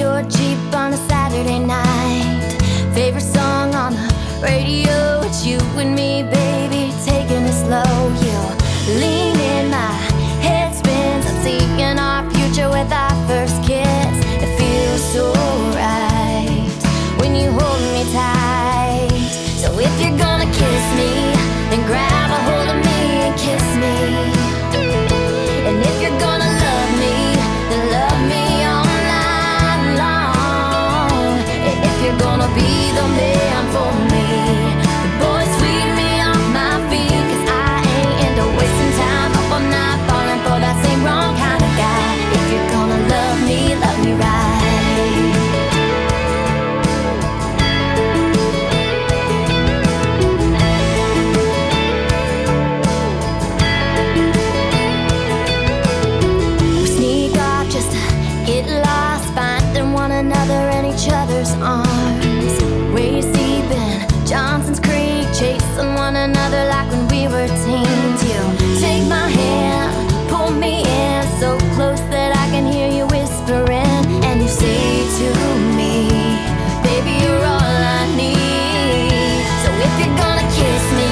your Jeep on a Saturday night. Favorite song on the radio, it's you and me, baby, taking it slow. You lean in, my head spins, I'm seeing our future with our first kiss. It feels so right when you hold me tight. So if you're gonna kiss me, then grab a hold of me and kiss me. And if you're gonna love me, then love me all night long. And if you're gonna be the man for me, the boy sweep me off my feet, 'cause I ain't into wasting time up all night falling for that same wrong kind of guy. If you're gonna love me right. Get lost, finding one another in each other's arms. Waist deep in Johnson's Creek, chasing one another like when we were teens. You take my hand, pull me in so close that I can hear you whispering, and you say to me, baby, you're all I need. So if you're gonna kiss me,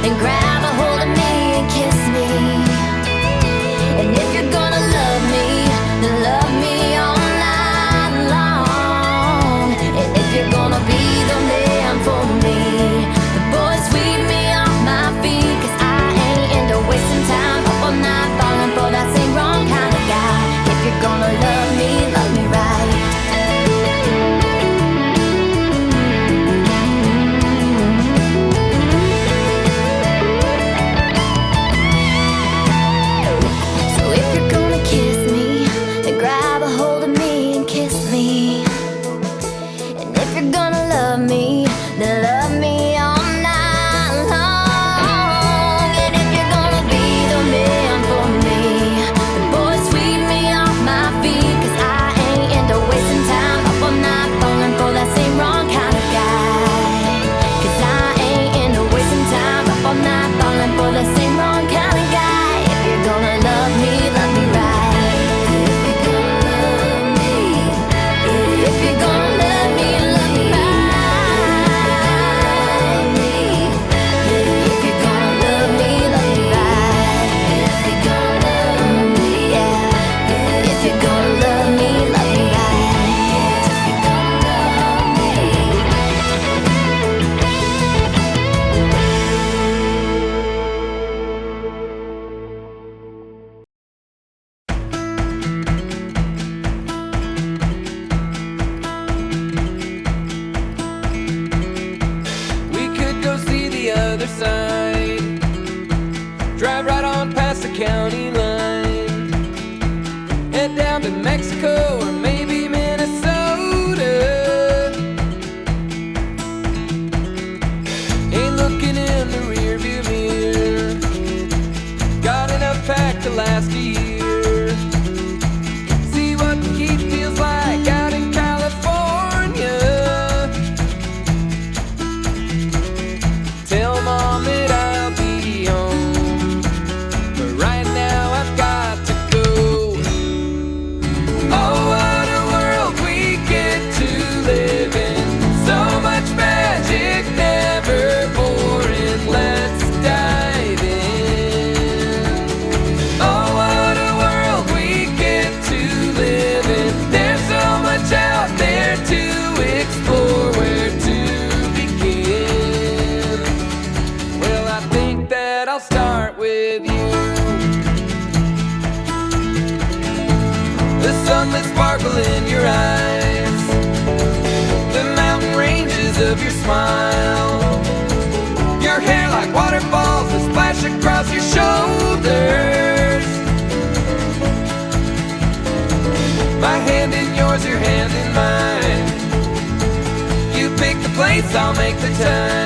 then grab a hold of me and kiss me. And if you're gonna love me, then love me all night long. And if you're gonna be the man for me, the boy sweep me off my feet, 'cause I ain't into wasting time up all night falling for that same wrong kind of guy. If you're gonna love me right. So if you're gonna kiss me, then grab a hold of me and kiss me. And if you're gonna love me, then love me all night long. And if you're gonna be the man for me, the boy sweep me off my feet, 'cause I ain't into wasting time up all night falling for that same wrong kind of guy. 'Cause I ain't into wasting time up all night falling for that same wrong kind of guy. If you're gonna love me right. If you're gonna love me, if you're gonna love me right. If you're gonna love me right. If you're gonna love me, yeah. If you're gonna love me right. If you're gonna love me. We could go see the other side, drive right on past the county line, head down to Mexico or maybe Minnesota. Ain't looking in the rearview mirror, got enough packed to last a year. See what the heat feels like out in California. Tell Mom that I'll be home, but right now I've got to go. Oh, what a world we get to live in. So much magic, never boring. Let's dive in. Oh, what a world we get to live in. There's so much out there to explore. Where to begin? Well, I think that I'll start with you. The sunlit sparkle in your eyes, the mountain ranges of your smile, your hair like waterfalls that splash across your shoulders. My hand in yours, your hand in mine. You pick the place, I'll make the time.